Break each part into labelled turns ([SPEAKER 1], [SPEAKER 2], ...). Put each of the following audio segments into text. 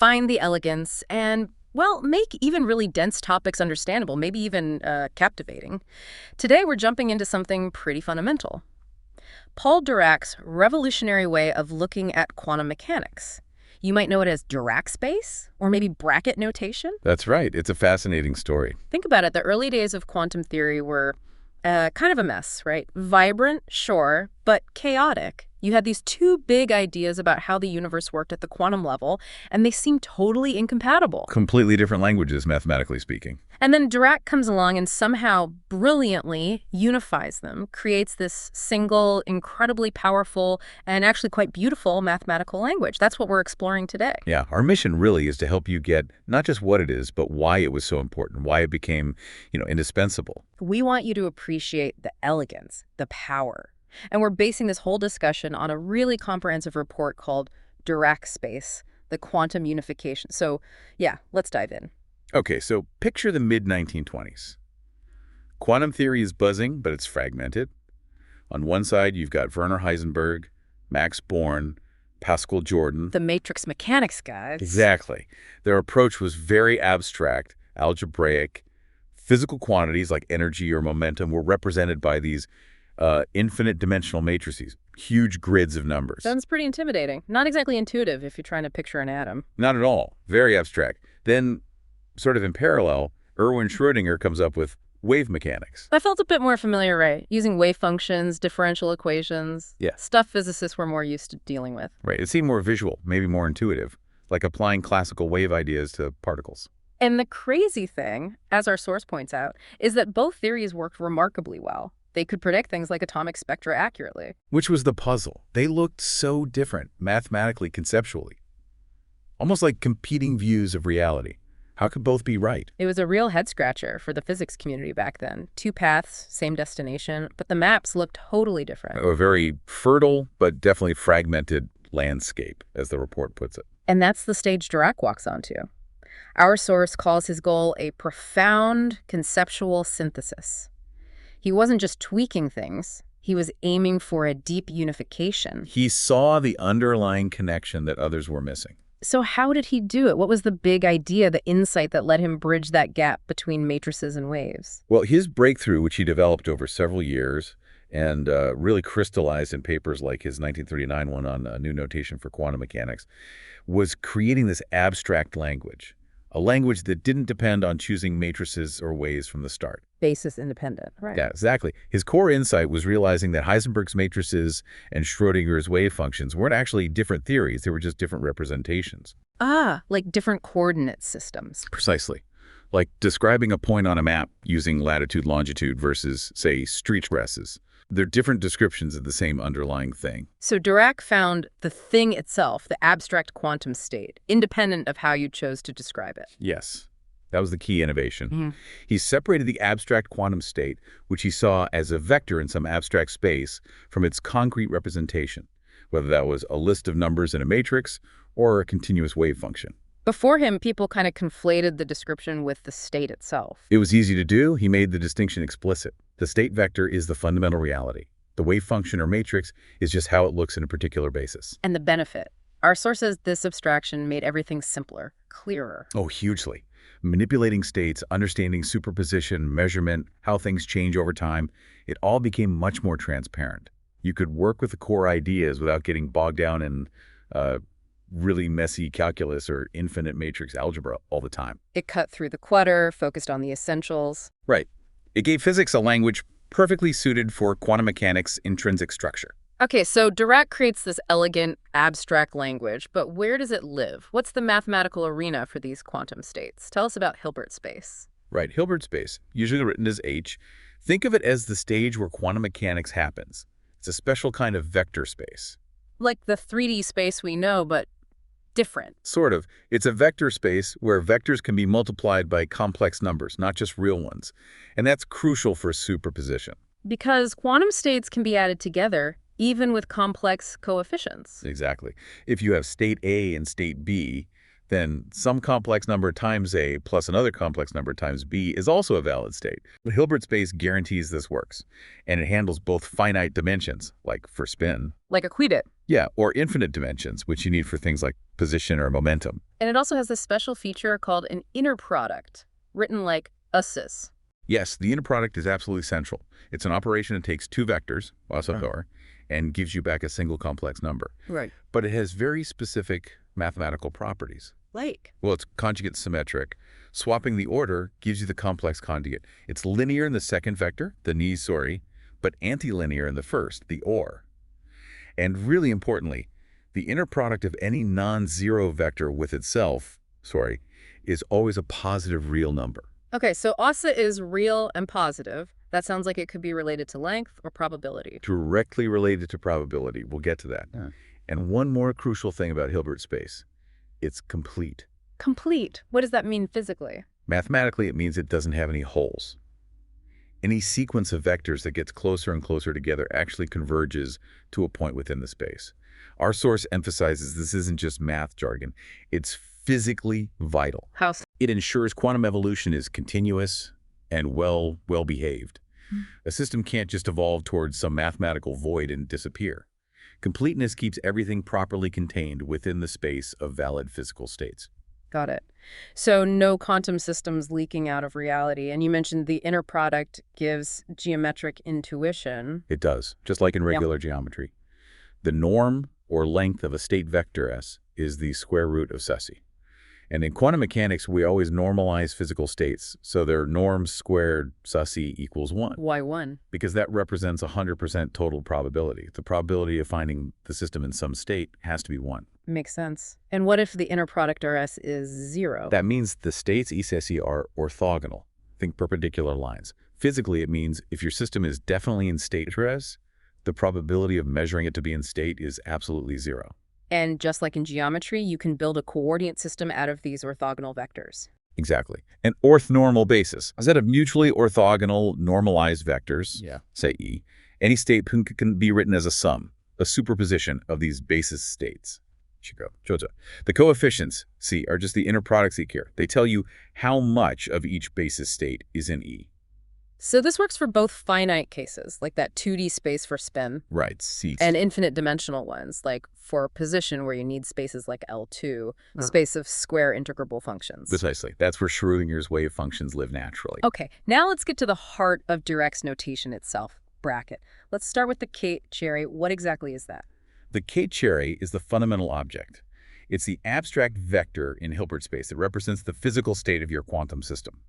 [SPEAKER 1] find the elegance, and, well, make even really dense topics understandable, maybe even captivating. Today, we're jumping into something pretty fundamental. Paul Dirac's revolutionary way of looking at quantum mechanics. You might know it as Dirac Space, or maybe Bra-Ket notation.
[SPEAKER 2] That's right. It's a fascinating story.
[SPEAKER 1] Think about it. The early days of quantum theory were kind of a mess, right? Vibrant, sure, but chaotic. You had these two big ideas about how the universe worked at the quantum level, and they seemed totally incompatible.
[SPEAKER 2] Completely different languages, mathematically speaking.
[SPEAKER 1] And then Dirac comes along and somehow brilliantly unifies them, creates this single, incredibly powerful, and actually quite beautiful mathematical language. That's what we're exploring today.
[SPEAKER 2] Yeah, our mission really is to help you get not just what it is, but why it was so important, why it became, indispensable.
[SPEAKER 1] We want you to appreciate the elegance, the power. And we're basing this whole discussion on a really comprehensive report called Dirac Space, the quantum unification. So, yeah, let's dive in.
[SPEAKER 2] Okay, so picture the mid-1920s. Quantum theory is buzzing, but it's fragmented. On one side, you've got Werner Heisenberg, Max Born, Pascual Jordan.
[SPEAKER 1] The matrix mechanics guys.
[SPEAKER 2] Exactly. Their approach was very abstract, algebraic. Physical quantities like energy or momentum were represented by these infinite dimensional matrices, huge grids of numbers.
[SPEAKER 1] Sounds pretty intimidating. Not exactly intuitive if you're trying to picture an atom.
[SPEAKER 2] Not at all. Very abstract. Then, sort of in parallel, Erwin Schrödinger comes up with wave mechanics.
[SPEAKER 1] That felt a bit more familiar, right? Using wave functions, differential equations.
[SPEAKER 2] Yeah.
[SPEAKER 1] Stuff physicists were more used to dealing with.
[SPEAKER 2] Right. It seemed more visual, maybe more intuitive, like applying classical wave ideas to particles.
[SPEAKER 1] And the crazy thing, as our source points out, is that both theories worked remarkably well. They could predict things like atomic spectra accurately.
[SPEAKER 2] Which was the puzzle. They looked so different, mathematically, conceptually. Almost like competing views of reality. How could both be right?
[SPEAKER 1] It was a real head-scratcher for the physics community back then. Two paths, same destination, but the maps looked totally different.
[SPEAKER 2] A very fertile, but definitely fragmented landscape, as the report puts it.
[SPEAKER 1] And that's the stage Dirac walks onto. Our source calls his goal a profound conceptual synthesis. He wasn't just tweaking things. He was aiming for a deep unification.
[SPEAKER 2] He saw the underlying connection that others were missing.
[SPEAKER 1] So how did he do it? What was the big idea, the insight that let him bridge that gap between matrices and waves?
[SPEAKER 2] Well, his breakthrough, which he developed over several years and really crystallized in papers like his 1939 one on a new notation for quantum mechanics, was creating this abstract language, a language that didn't depend on choosing matrices or waves from the start.
[SPEAKER 1] Basis independent, right?
[SPEAKER 2] Yeah, exactly. His core insight was realizing that Heisenberg's matrices and Schrödinger's wave functions weren't actually different theories. They were just different representations.
[SPEAKER 1] Ah, like different coordinate systems.
[SPEAKER 2] Precisely. Like describing a point on a map using latitude, longitude versus, say, street addresses. They're different descriptions of the same underlying thing.
[SPEAKER 1] So Dirac found the thing itself, the abstract quantum state, independent of how you chose to describe it.
[SPEAKER 2] Yes. That was the key innovation. He separated the abstract quantum state, which he saw as a vector in some abstract space, from its concrete representation, whether that was a list of numbers in a matrix or a continuous wave function.
[SPEAKER 1] Before him, people kind of conflated the description with the state itself.
[SPEAKER 2] It was easy to do. He made the distinction explicit. The state vector is the fundamental reality. The wave function or matrix is just how it looks in a particular basis.
[SPEAKER 1] And the benefit. Our source says this abstraction made everything simpler, clearer.
[SPEAKER 2] Oh, hugely. Manipulating states, understanding superposition, measurement, how things change over time, it all became much more transparent. You could work with the core ideas without getting bogged down in really messy calculus or infinite matrix algebra all the time.
[SPEAKER 1] It cut through the clutter, focused on the essentials.
[SPEAKER 2] Right. It gave physics a language perfectly suited for quantum mechanics' intrinsic structure.
[SPEAKER 1] Okay, so Dirac creates this elegant, abstract language, but where does it live? What's the mathematical arena for these quantum states? Tell us about Hilbert space.
[SPEAKER 2] Right, Hilbert space, usually written as H. Think of it as the stage where quantum mechanics happens. It's a special kind of vector space.
[SPEAKER 1] Like the 3D space we know, but different.
[SPEAKER 2] Sort of. It's a vector space where vectors can be multiplied by complex numbers, not just real ones. And that's crucial for superposition.
[SPEAKER 1] Because quantum states can be added together, even with complex coefficients.
[SPEAKER 2] Exactly. If you have state A and state B, then some complex number times A plus another complex number times B is also a valid state. The Hilbert space guarantees this works, and it handles both finite dimensions, like for spin.
[SPEAKER 1] Like a quidit.
[SPEAKER 2] Yeah, or infinite dimensions, which you need for things like position or momentum.
[SPEAKER 1] And it also has this special feature called an inner product, written like a cis.
[SPEAKER 2] Yes, the inner product is absolutely central. It's an operation that takes two vectors, Thor, and gives you back a single complex number.
[SPEAKER 1] Right.
[SPEAKER 2] But it has very specific mathematical properties.
[SPEAKER 1] Like?
[SPEAKER 2] Well, it's conjugate symmetric. Swapping the order gives you the complex conjugate. It's linear in the second vector, the ni, but antilinear in the first, the or. And really importantly, the inner product of any non-zero vector with itself, is always a positive real number.
[SPEAKER 1] Okay, so ASA is real and positive. That sounds like it could be related to length or probability.
[SPEAKER 2] Directly related to probability. We'll get to that. Yeah. And one more crucial thing about Hilbert space. It's complete.
[SPEAKER 1] Complete? What does that mean physically?
[SPEAKER 2] Mathematically, it means it doesn't have any holes. Any sequence of vectors that gets closer and closer together actually converges to a point within the space. Our source emphasizes this isn't just math jargon. It's physically vital.
[SPEAKER 1] How so?
[SPEAKER 2] It ensures quantum evolution is continuous and well-behaved. A system can't just evolve towards some mathematical void and disappear. Completeness keeps everything properly contained within the space of valid physical states.
[SPEAKER 1] Got it. So no quantum systems leaking out of reality. And you mentioned the inner product gives geometric intuition.
[SPEAKER 2] It does, just like in regular geometry. The norm or length of a state vector S is the square root of Ceci. And in quantum mechanics, we always normalize physical states. So their norm squared Ceci equals 1.
[SPEAKER 1] Why 1?
[SPEAKER 2] Because that represents 100% total probability. The probability of finding the system in some state has to be 1.
[SPEAKER 1] Makes sense. And what if the inner product RS is 0?
[SPEAKER 2] That means the states Ceci are orthogonal. Think perpendicular lines. Physically, it means if your system is definitely in state RS, the probability of measuring it to be in state is absolutely 0.
[SPEAKER 1] And just like in geometry, you can build a coordinate system out of these orthogonal vectors.
[SPEAKER 2] Exactly. An orthonormal basis. A set of mutually orthogonal normalized vectors, say E, any state can be written as a sum, a superposition of these basis states. The coefficients, C, are just the inner products here. They tell you how much of each basis state is in E.
[SPEAKER 1] So this works for both finite cases, like that 2D space for spin.
[SPEAKER 2] Right, C.
[SPEAKER 1] And infinite dimensional ones, like for position where you need spaces like L2, space of square integrable functions.
[SPEAKER 2] Precisely. That's where Schrödinger's wave functions live naturally.
[SPEAKER 1] Okay, now let's get to the heart of Dirac's notation itself, Bra-Ket. Let's start with the Kate cherry. What exactly is that?
[SPEAKER 2] The Kate cherry is the fundamental object. It's the abstract vector in Hilbert space that represents the physical state of your quantum system.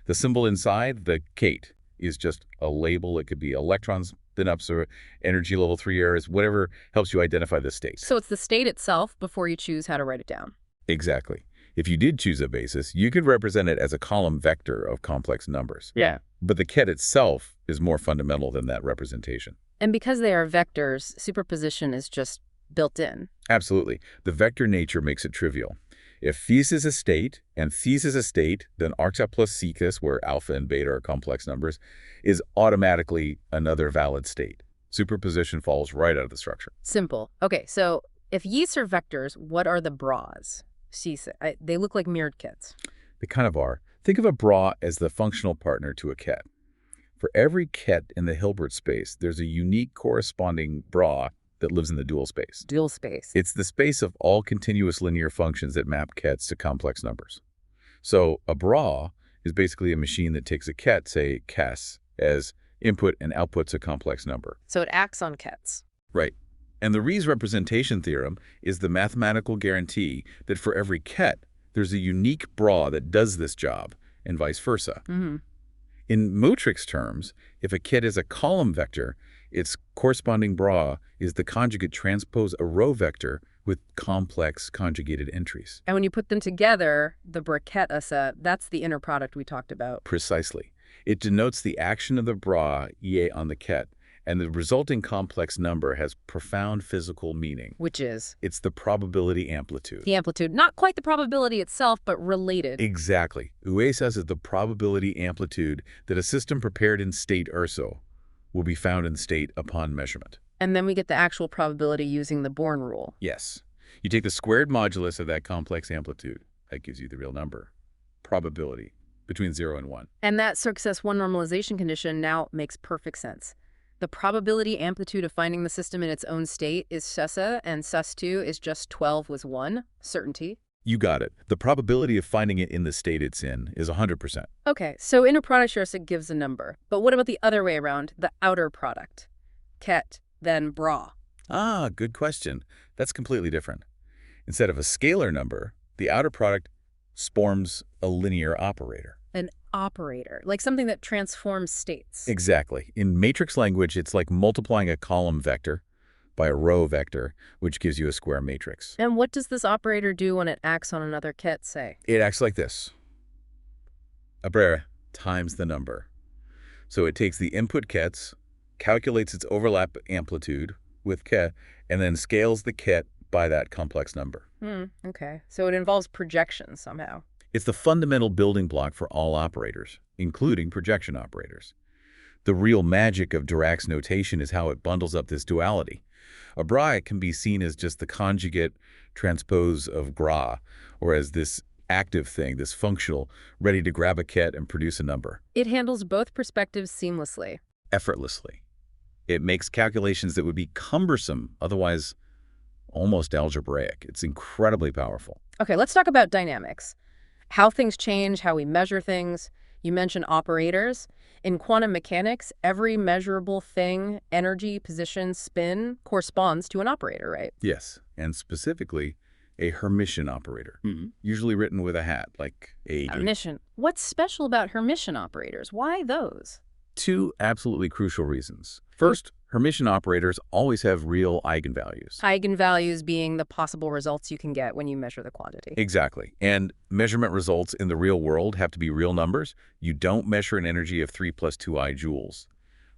[SPEAKER 2] The symbol inside, the Kate, is just a label. It could be electrons, spin-ups, or energy level 3 errors, whatever helps you identify the state.
[SPEAKER 1] So it's the state itself before you choose how to write it down.
[SPEAKER 2] Exactly. If you did choose a basis, you could represent it as a column vector of complex numbers.
[SPEAKER 1] Yeah.
[SPEAKER 2] But the Ket itself is more fundamental than that representation.
[SPEAKER 1] And because they are vectors, superposition is just built in.
[SPEAKER 2] Absolutely. The vector nature makes it trivial. If Phi is a state and Phi is a state, then arcta plus secus, where alpha and beta are complex numbers, is automatically another valid state. Superposition falls right out of the structure.
[SPEAKER 1] Simple. Okay, so if yeasts are vectors, what are the bras? They look like mirrored kets.
[SPEAKER 2] They kind of are. Think of a bra as the functional partner to a ket. For every ket in the Hilbert space, there's a unique corresponding bra that lives in the dual space.
[SPEAKER 1] Dual space.
[SPEAKER 2] It's the space of all continuous linear functions that map kets to complex numbers. So a bra is basically a machine that takes a ket, say Kes, as input and outputs a complex number.
[SPEAKER 1] So it acts on kets.
[SPEAKER 2] Right. And the Riesz representation theorem is the mathematical guarantee that for every ket, there's a unique bra that does this job, and vice versa. In matrix terms, if a ket is a column vector, its corresponding bra is the conjugate transpose a row vector with complex conjugated entries.
[SPEAKER 1] And when you put them together, the Bra-Ket set, that's the inner product we talked about.
[SPEAKER 2] Precisely. It denotes the action of the bra EA on the ket, and the resulting complex number has profound physical meaning.
[SPEAKER 1] Which is?
[SPEAKER 2] It's the probability amplitude.
[SPEAKER 1] The amplitude, not quite the probability itself, but related.
[SPEAKER 2] Exactly. UESAS is the probability amplitude that a system prepared in state URSO will be found in state upon measurement.
[SPEAKER 1] And then we get the actual probability using the Born rule.
[SPEAKER 2] Yes. You take the squared modulus of that complex amplitude, That gives you the real number. Probability, between 0 and 1.
[SPEAKER 1] And that success one normalization condition now makes perfect sense. The probability amplitude of finding the system in its own state is sus-a, and sus2 is just 12 was 1, certainty.
[SPEAKER 2] You got it. The probability of finding it in the state it's in is 100%.
[SPEAKER 1] Okay, so inner product heuristic gives a number. But what about the other way around, the outer product? Ket, then Bra.
[SPEAKER 2] Ah, good question. That's completely different. Instead of a scalar number, the outer product forms a linear operator.
[SPEAKER 1] An operator, like something that transforms states.
[SPEAKER 2] Exactly. In matrix language, it's like multiplying a column vector by a row vector, which gives you a square matrix.
[SPEAKER 1] And what does this operator do when it acts on another ket, say?
[SPEAKER 2] It acts like this. Abra times the number. So it takes the input kets, calculates its overlap amplitude with ket, and then scales the ket by that complex number.
[SPEAKER 1] Okay. So it involves projection somehow.
[SPEAKER 2] It's the fundamental building block for all operators, including projection operators. The real magic of Dirac's notation is how it bundles up this duality. A Bra can be seen as just the conjugate transpose of Gra, or as this active thing, this functional, ready to grab a ket and produce a number.
[SPEAKER 1] It handles both perspectives seamlessly.
[SPEAKER 2] Effortlessly. It makes calculations that would be cumbersome, otherwise almost algebraic. It's incredibly powerful.
[SPEAKER 1] Okay, let's talk about dynamics. How things change, how we measure things. You mentioned operators. In quantum mechanics, every measurable thing, energy, position, spin, corresponds to an operator, right?
[SPEAKER 2] Yes, and specifically a Hermitian operator, usually written with a hat, like a...
[SPEAKER 1] Hermitian. What's special about Hermitian operators? Why those?
[SPEAKER 2] Two absolutely crucial reasons. First, Hermitian operators always have real eigenvalues.
[SPEAKER 1] Eigenvalues being the possible results you can get when you measure the quantity.
[SPEAKER 2] Exactly. And measurement results in the real world have to be real numbers. You don't measure an energy of 3 plus 2i joules.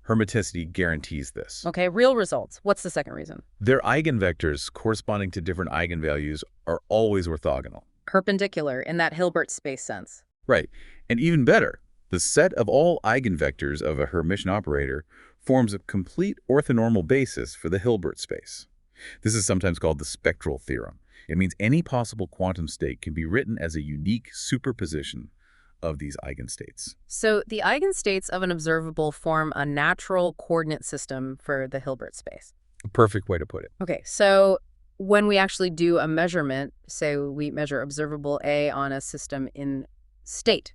[SPEAKER 2] Hermiticity guarantees this.
[SPEAKER 1] Okay, real results. What's the second reason?
[SPEAKER 2] Their eigenvectors corresponding to different eigenvalues are always orthogonal.
[SPEAKER 1] Perpendicular in that Hilbert space sense.
[SPEAKER 2] Right. And even better, the set of all eigenvectors of a Hermitian operator forms a complete orthonormal basis for the Hilbert space. This is sometimes called the spectral theorem. It means any possible quantum state can be written as a unique superposition of these eigenstates.
[SPEAKER 1] So the eigenstates of an observable form a natural coordinate system for the Hilbert space.
[SPEAKER 2] A perfect way to put it.
[SPEAKER 1] Okay, so when we actually do a measurement, say we measure observable A on a system in state,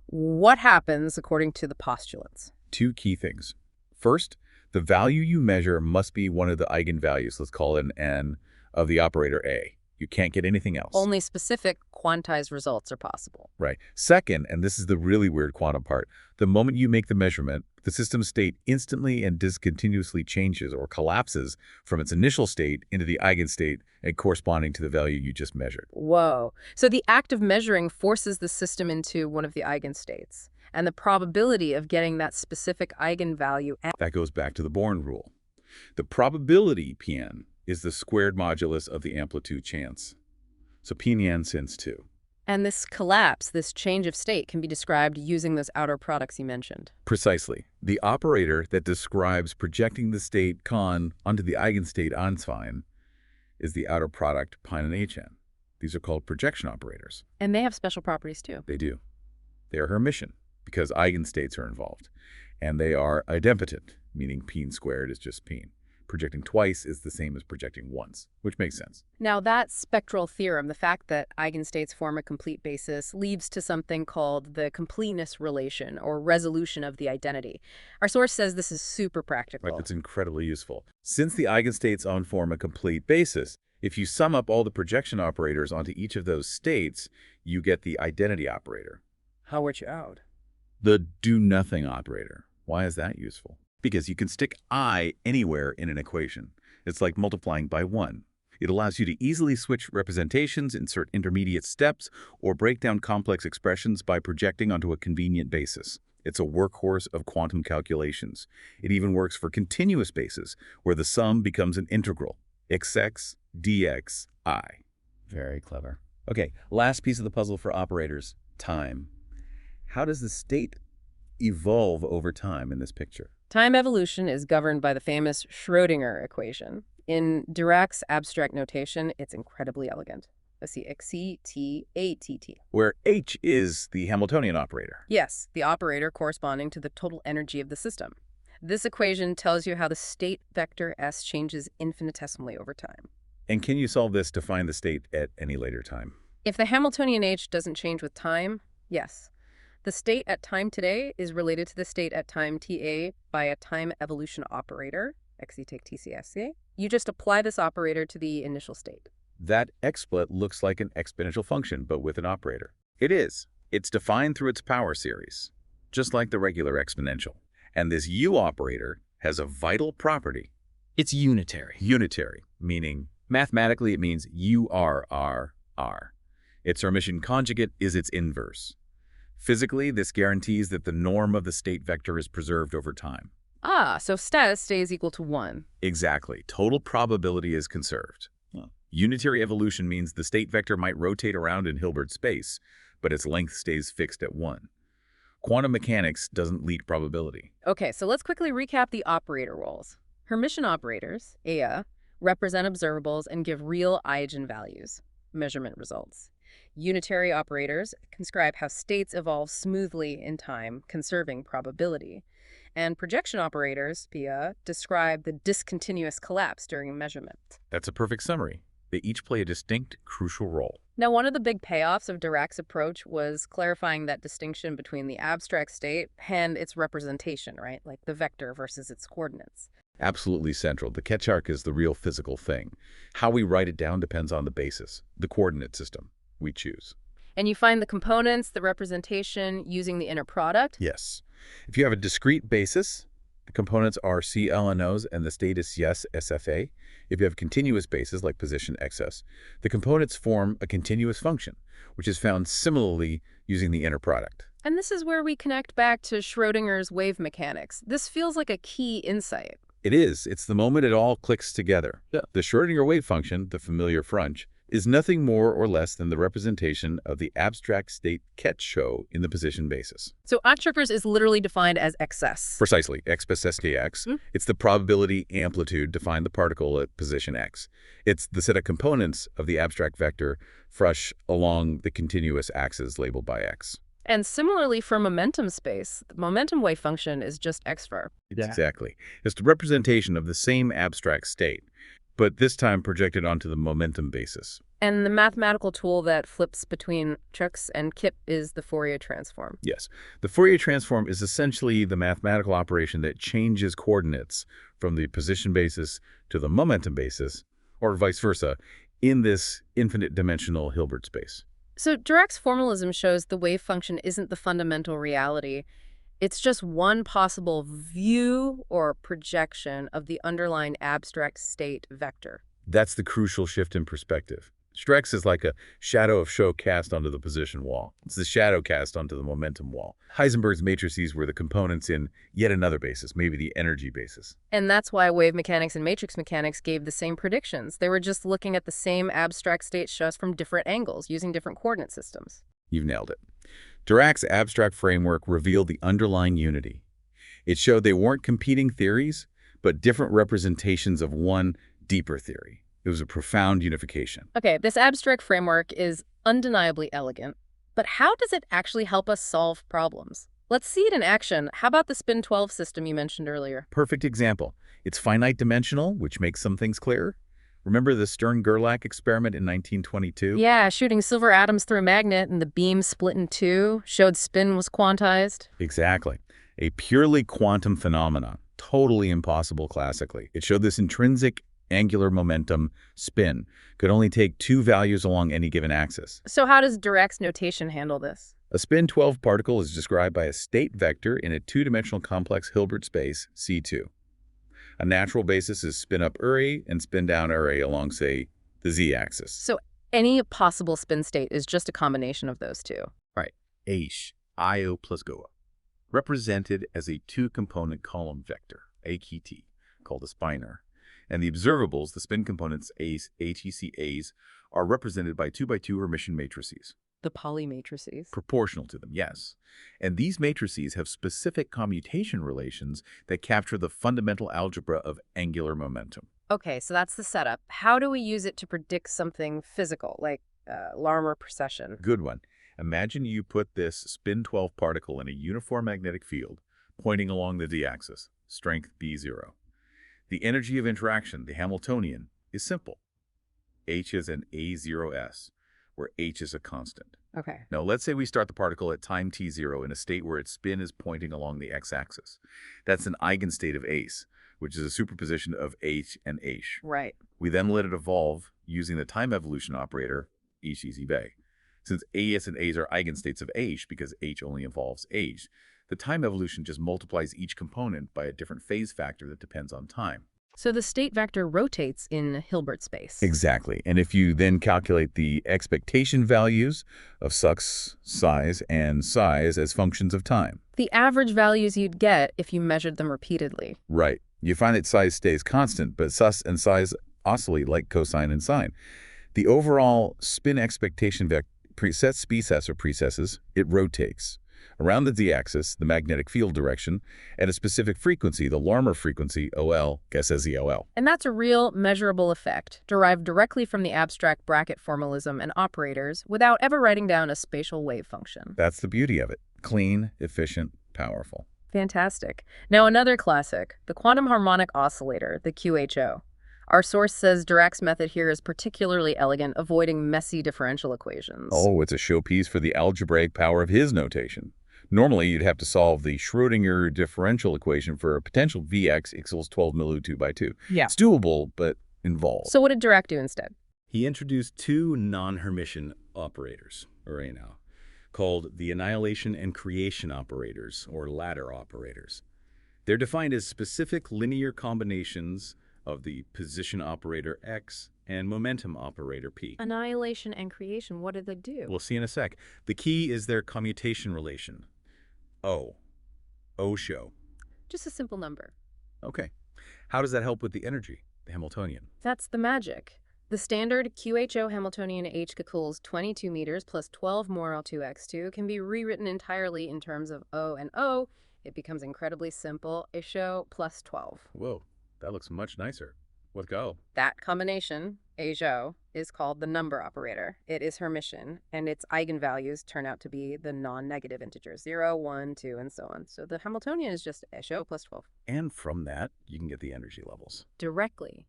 [SPEAKER 1] what happens according to the postulants?
[SPEAKER 2] Two key things. First, the value you measure must be one of the eigenvalues, let's call it an n, of the operator A. You can't get anything else.
[SPEAKER 1] Only specific quantized results are possible.
[SPEAKER 2] Right. Second, and this is the really weird quantum part, the moment you make the measurement, the system state instantly and discontinuously changes or collapses from its initial state into the eigenstate and corresponding to the value you just measured.
[SPEAKER 1] Whoa. So the act of measuring forces the system into one of the eigenstates. And the probability of getting that specific eigenvalue...
[SPEAKER 2] That goes back to the Born rule. The probability, Pn, is the squared modulus of the amplitude chance. So Pn since 2.
[SPEAKER 1] And this collapse, this change of state, can be described using those outer products you mentioned.
[SPEAKER 2] Precisely. The operator that describes projecting the state con onto the eigenstate Einstein is the outer product Pn and Hn. These are called projection operators.
[SPEAKER 1] And they have special properties too.
[SPEAKER 2] They do. They are Hermitian because eigenstates are involved. And they are idempotent, meaning P squared is just P. Projecting twice is the same as projecting once, which makes sense.
[SPEAKER 1] Now that spectral theorem, the fact that eigenstates form a complete basis, leads to something called the completeness relation or resolution of the identity. Our source says this is super practical.
[SPEAKER 2] Right, it's incredibly useful. Since the eigenstates form a complete basis, if you sum up all the projection operators onto each of those states, you get the identity operator.
[SPEAKER 1] How works you out?
[SPEAKER 2] The do-nothing operator. Why is that useful? Because you can stick I anywhere in an equation. It's like multiplying by 1. It allows you to easily switch representations, insert intermediate steps, or break down complex expressions by projecting onto a convenient basis. It's a workhorse of quantum calculations. It even works for continuous bases, where the sum becomes an integral. Xx dx I. Very clever. Okay, last piece of the puzzle for operators, time. How does the state evolve over time in this picture?
[SPEAKER 1] Time evolution is governed by the famous Schrödinger equation. In Dirac's abstract notation, it's incredibly elegant. Let's see, excitat.
[SPEAKER 2] where H is the Hamiltonian operator.
[SPEAKER 1] Yes, the operator corresponding to the total energy of the system. This equation tells you how the state vector S changes infinitesimally over time.
[SPEAKER 2] And can you solve this to find the state at any later time?
[SPEAKER 1] If the Hamiltonian H doesn't change with time, yes. The state at time today is related to the state at time ta by a time evolution operator, excitat TCSC. You just apply this operator to the initial state.
[SPEAKER 2] That XSplit looks like an exponential function, but with an operator. It is. It's defined through its power series, just like the regular exponential. And this U operator has a vital property.
[SPEAKER 3] It's unitary.
[SPEAKER 2] Unitary, meaning mathematically it means U R R R. Its Hermitian conjugate is its inverse. Physically, this guarantees that the norm of the state vector is preserved over time.
[SPEAKER 1] Ah, so status stays equal to 1.
[SPEAKER 2] Exactly. Total probability is conserved. Unitary evolution means the state vector might rotate around in Hilbert space, but its length stays fixed at 1. Quantum mechanics doesn't lead probability.
[SPEAKER 1] Okay, so let's quickly recap the operator roles. Hermitian operators, Ea, represent observables and give real eigenvalues, measurement results. Unitary operators describe how states evolve smoothly in time, conserving probability. And projection operators, Pia, describe the discontinuous collapse during measurement.
[SPEAKER 2] That's a perfect summary. They each play a distinct, crucial role.
[SPEAKER 1] Now, one of the big payoffs of Dirac's approach was clarifying that distinction between the abstract state and its representation, right? Like the vector versus its coordinates.
[SPEAKER 2] Absolutely central. The Ket chart is the real physical thing. How we write it down depends on the basis, the coordinate system we choose.
[SPEAKER 1] And you find the components, the representation, using the inner product?
[SPEAKER 2] Yes. If you have a discrete basis, the components are CLNOs and the state is yes, SFA. If you have continuous bases like position XS, the components form a continuous function, which is found similarly using the inner product.
[SPEAKER 1] And this is where we connect back to Schrödinger's wave mechanics. This feels like a key insight.
[SPEAKER 2] It is. It's the moment it all clicks together. Yeah. The Schrödinger wave function, the familiar Frunch, is nothing more or less than the representation of the abstract state Ket show in the position basis.
[SPEAKER 1] So Ochtrekkers is literally defined as XS.
[SPEAKER 2] Precisely, x plus SKX. It's the probability amplitude to find the particle at position x. It's the set of components of the abstract vector Frush along the continuous axis labeled by x.
[SPEAKER 1] And similarly for momentum space, the momentum wave function is just xvar.
[SPEAKER 2] Exactly. It's the representation of the same abstract state, but this time projected onto the momentum basis.
[SPEAKER 1] And the mathematical tool that flips between Chux and Kip is the Fourier transform.
[SPEAKER 2] Yes. The Fourier transform is essentially the mathematical operation that changes coordinates from the position basis to the momentum basis, or vice versa, in this infinite dimensional Hilbert space.
[SPEAKER 1] So Dirac's formalism shows the wave function isn't the fundamental reality. It's just one possible view or projection of the underlying abstract state vector.
[SPEAKER 2] That's the crucial shift in perspective. Strex is like a shadow of show cast onto the position wall. It's the shadow cast onto the momentum wall. Heisenberg's matrices were the components in yet another basis, maybe the energy basis.
[SPEAKER 1] And that's why wave mechanics and matrix mechanics gave the same predictions. They were just looking at the same abstract state shows from different angles, using different coordinate systems.
[SPEAKER 2] You've nailed it. Dirac's abstract framework revealed the underlying unity. It showed they weren't competing theories, but different representations of one deeper theory. It was a profound unification.
[SPEAKER 1] Okay, this abstract framework is undeniably elegant, but how does it actually help us solve problems? Let's see it in action. How about the spin 12 system you mentioned earlier?
[SPEAKER 2] Perfect example. It's finite-dimensional, which makes some things clearer. Remember the Stern-Gerlach experiment in 1922?
[SPEAKER 1] Yeah, shooting silver atoms through a magnet and the beam split in two, showed spin was quantized.
[SPEAKER 2] Exactly. A purely quantum phenomenon, totally impossible classically. It showed this intrinsic angular momentum spin could only take two values along any given axis.
[SPEAKER 1] So how does Dirac's notation handle this?
[SPEAKER 2] A spin 12 particle is described by a state vector in a two-dimensional complex Hilbert space, C2. A natural basis is spin up Uri and spin down Uri along, say, the z-axis.
[SPEAKER 1] So any possible spin state is just a combination of those two.
[SPEAKER 2] Right. Aish, Io plus Goa, represented as a two-component column vector, AKT, called a spinor. And the observables, the spin components A's, ATCA's, are represented by 2x2 Hermitian matrices.
[SPEAKER 1] The Pauli matrices.
[SPEAKER 2] Proportional to them, yes. And these matrices have specific commutation relations that capture the fundamental algebra of angular momentum.
[SPEAKER 1] Okay, so that's the setup. How do we use it to predict something physical, like Larmor precession.
[SPEAKER 2] Good one. Imagine you put this spin 12 particle in a uniform magnetic field pointing along the d-axis, strength B0. The energy of interaction, the Hamiltonian, is simple. H is an A0s, where H is a constant.
[SPEAKER 1] Okay.
[SPEAKER 2] Now, let's say we start the particle at time t0 in a state where its spin is pointing along the x-axis. That's an eigenstate of Ace, which is a superposition of H and H.
[SPEAKER 1] Right.
[SPEAKER 2] We then let it evolve using the time evolution operator, H easy bay. Since AS and A's are eigenstates of H because H only involves H, the time evolution just multiplies each component by a different phase factor that depends on time.
[SPEAKER 1] So the state vector rotates in Hilbert space.
[SPEAKER 2] Exactly. And if you then calculate the expectation values of sus, size, and size as functions of time.
[SPEAKER 1] The average values you'd get if you measured them repeatedly.
[SPEAKER 2] Right. You find that size stays constant, but sus and size oscillate like cosine and sine. The overall spin expectation vector precesses, it rotates around the d-axis, the magnetic field direction, at a specific frequency, the Larmor frequency, OL, guess as the OL.
[SPEAKER 1] And that's a real measurable effect, derived directly from the abstract Bra-Ket formalism and operators without ever writing down a spatial wave function.
[SPEAKER 2] That's the beauty of it. Clean, efficient, powerful.
[SPEAKER 1] Fantastic. Now another classic, the quantum harmonic oscillator, the QHO. Our source says Dirac's method here is particularly elegant, avoiding messy differential equations.
[SPEAKER 2] Oh, it's a showpiece for the algebraic power of his notation. Normally, you'd have to solve the Schrödinger differential equation for a potential Vx equals 12 milieu 2 by 2.
[SPEAKER 1] Yeah.
[SPEAKER 2] It's doable, but involved.
[SPEAKER 1] So what did Dirac do instead?
[SPEAKER 3] He introduced two non-Hermitian operators, or now, called the annihilation and creation operators, or ladder operators. They're defined as specific linear combinations of the position operator x and momentum operator p.
[SPEAKER 1] Annihilation and creation, what did they do?
[SPEAKER 3] We'll see in a sec. The key is their commutation relation. O. O show.
[SPEAKER 1] Just a simple number.
[SPEAKER 3] Okay. How does that help with the energy, the Hamiltonian?
[SPEAKER 1] That's the magic. The standard QHO Hamiltonian H equals 22 meters plus 12 more L2x2 can be rewritten entirely in terms of O and O. It becomes incredibly simple. A show plus 12.
[SPEAKER 3] Whoa, that looks much nicer. What go?
[SPEAKER 1] That combination, AJO, is called the number operator. It is Hermitian, and its eigenvalues turn out to be the non-negative integers, 0, 1, 2, and so on. So the Hamiltonian is just AJO plus 12.
[SPEAKER 3] And from that, you can get the energy levels.
[SPEAKER 1] Directly.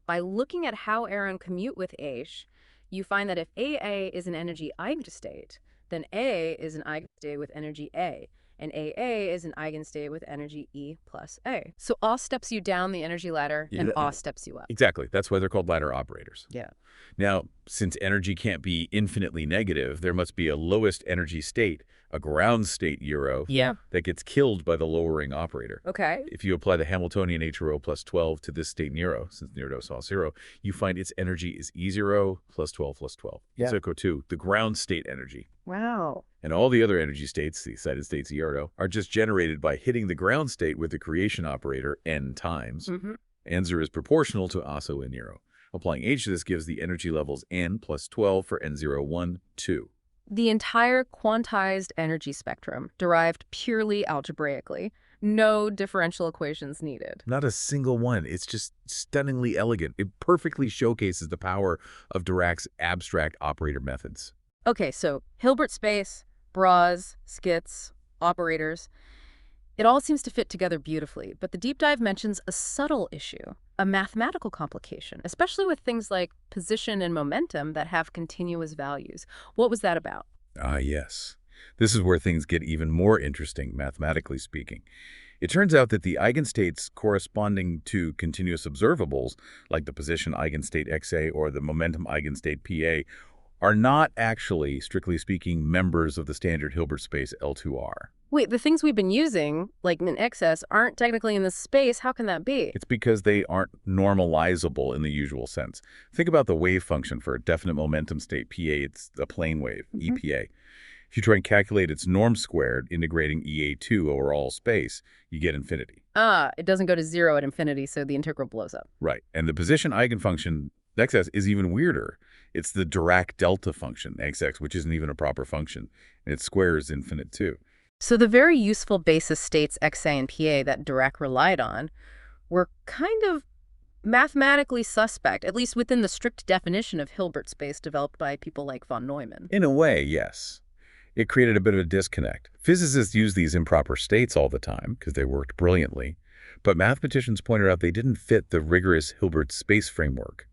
[SPEAKER 1] By looking at how Aaron commute with H, you find that if AA is an energy eigenstate, then A is an eigenstate with energy A, and AA is an eigenstate with energy E plus A. So A steps you down the energy ladder, and A steps you up.
[SPEAKER 3] Exactly. That's why they're called ladder operators.
[SPEAKER 1] Yeah.
[SPEAKER 3] Now, since energy can't be infinitely negative, there must be a lowest energy state, a ground state euro, that gets killed by the lowering operator.
[SPEAKER 1] Okay.
[SPEAKER 3] If you apply the Hamiltonian H rho plus 12 to this state near since near saw 0, you find its energy is E0 plus 12 plus 12.
[SPEAKER 2] Yeah.
[SPEAKER 3] So equal to the ground state energy.
[SPEAKER 1] Wow.
[SPEAKER 3] And all the other energy states, the excited states E0, are just generated by hitting the ground state with the creation operator n times. N0 is proportional to ASO and Nero. Applying H to this gives the energy levels n plus 12 for N0, 1, 2.
[SPEAKER 1] The entire quantized energy spectrum derived purely algebraically. No differential equations needed.
[SPEAKER 2] Not a single one. It's just stunningly elegant. It perfectly showcases the power of Dirac's abstract operator methods.
[SPEAKER 1] Okay, so Hilbert space, bras, skits, operators. It all seems to fit together beautifully, but the deep dive mentions a subtle issue, a mathematical complication, especially with things like position and momentum that have continuous values. What was that about?
[SPEAKER 2] Ah, yes. This is where things get even more interesting, mathematically speaking. It turns out that the eigenstates corresponding to continuous observables, like the position eigenstate XA or the momentum eigenstate PA, are not actually, strictly speaking, members of the standard Hilbert space L2R.
[SPEAKER 1] Wait, the things we've been using, like min XS, aren't technically in this space. How can that be?
[SPEAKER 2] It's because they aren't normalizable in the usual sense. Think about the wave function for a definite momentum state PA. It's a plane wave, EPA. If you try and calculate its norm squared, integrating EA2 over all space, you get infinity.
[SPEAKER 1] It doesn't go to 0 at infinity, so the integral blows up.
[SPEAKER 2] Right. And the position eigenfunction, XS, is even weirder. It's the Dirac delta function, XX, which isn't even a proper function, and its square is infinite too.
[SPEAKER 1] So the very useful basis states XA and PA that Dirac relied on were kind of mathematically suspect, at least within the strict definition of Hilbert space developed by people like von Neumann.
[SPEAKER 2] In a way, yes. It created a bit of a disconnect. Physicists use these improper states all the time because they worked brilliantly, but mathematicians pointed out they didn't fit the rigorous Hilbert space framework.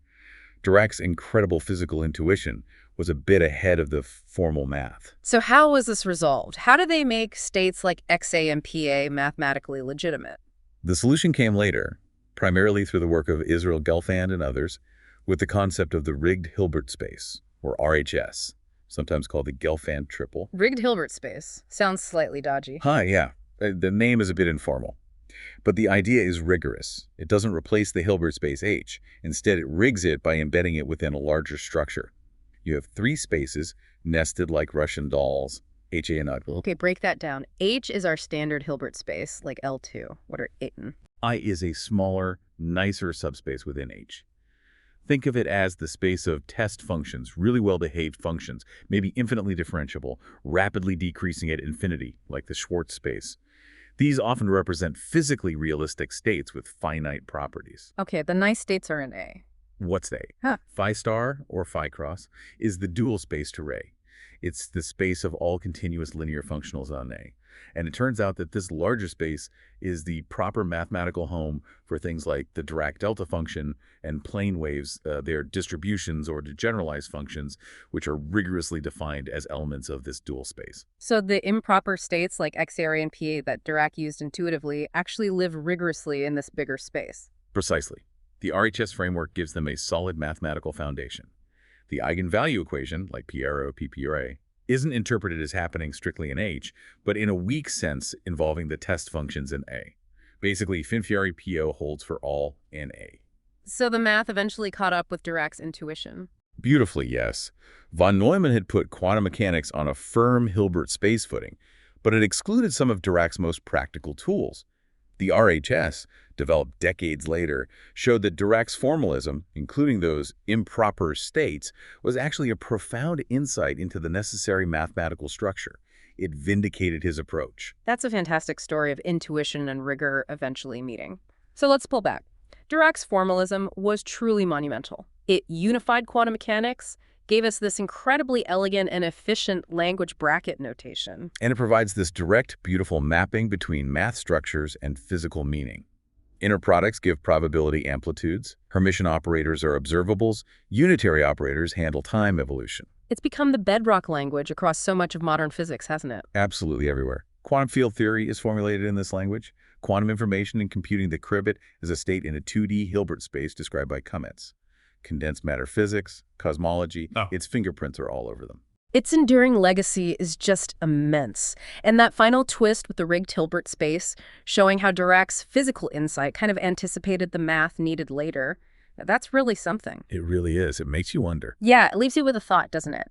[SPEAKER 2] Dirac's incredible physical intuition was a bit ahead of the formal math.
[SPEAKER 1] So how was this resolved? How did they make states like XA and PA mathematically legitimate?
[SPEAKER 2] The solution came later, primarily through the work of Israel Gelfand and others, with the concept of the rigged Hilbert space, or RHS, sometimes called the Gelfand triple.
[SPEAKER 1] Rigged Hilbert space. Sounds slightly dodgy.
[SPEAKER 2] Yeah. The name is a bit informal. But the idea is rigorous. It doesn't replace the Hilbert space H. Instead, it rigs it by embedding it within a larger structure. You have three spaces nested like Russian dolls, HA and UG.
[SPEAKER 1] Okay, break that down. H is our standard Hilbert space, like L2. What are Iten?
[SPEAKER 2] I is a smaller, nicer subspace within H. Think of it as the space of test functions, really well-behaved functions, maybe infinitely differentiable, rapidly decreasing at infinity, like the Schwartz space. These often represent physically realistic states with finite properties.
[SPEAKER 1] Okay, the nice states are in A.
[SPEAKER 2] What's A?
[SPEAKER 1] Huh.
[SPEAKER 2] Phi star, or phi cross, is the dual space to Ray. It's the space of all continuous linear functionals on A. And it turns out that this larger space is the proper mathematical home for things like the Dirac delta function and plane waves, their distributions or degeneralized functions, which are rigorously defined as elements of this dual space.
[SPEAKER 1] So the improper states like XA and PA that Dirac used intuitively actually live rigorously in this bigger space.
[SPEAKER 2] Precisely. The RHS framework gives them a solid mathematical foundation. The eigenvalue equation, like PRO, PPRA, isn't interpreted as happening strictly in H, but in a weak sense involving the test functions in A. Basically, Finfieri PO holds for all in A.
[SPEAKER 1] So the math eventually caught up with Dirac's intuition.
[SPEAKER 2] Beautifully, yes. Von Neumann had put quantum mechanics on a firm Hilbert space footing, but it excluded some of Dirac's most practical tools. The RHS, developed decades later, showed that Dirac's formalism, including those improper states, was actually a profound insight into the necessary mathematical structure. It vindicated his approach.
[SPEAKER 1] That's a fantastic story of intuition and rigor eventually meeting. So let's pull back. Dirac's formalism was truly monumental. It unified quantum mechanics, gave us this incredibly elegant and efficient language bracket notation.
[SPEAKER 2] And it provides this direct, beautiful mapping between math structures and physical meaning. Inner products give probability amplitudes. Hermitian operators are observables. Unitary operators handle time evolution.
[SPEAKER 1] It's become the bedrock language across so much of modern physics, hasn't it?
[SPEAKER 2] Absolutely everywhere. Quantum field theory is formulated in this language. Quantum information and computing the qubit is a state in a 2D Hilbert space described by Cummins. Condensed matter physics, cosmology, its fingerprints are all over them.
[SPEAKER 1] Its enduring legacy is just immense. And that final twist with the rigged Hilbert space, showing how Dirac's physical insight kind of anticipated the math needed later, that's really something.
[SPEAKER 2] It really is. It makes you wonder.
[SPEAKER 1] Yeah, it leaves you with a thought, doesn't it?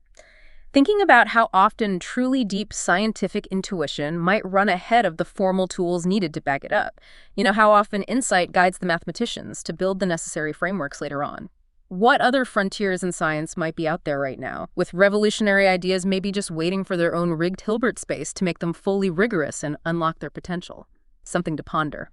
[SPEAKER 1] Thinking about how often truly deep scientific intuition might run ahead of the formal tools needed to back it up. You know, how often insight guides the mathematicians to build the necessary frameworks later on. What other frontiers in science might be out there right now, with revolutionary ideas maybe just waiting for their own rigged Hilbert space to make them fully rigorous and unlock their potential? Something to ponder.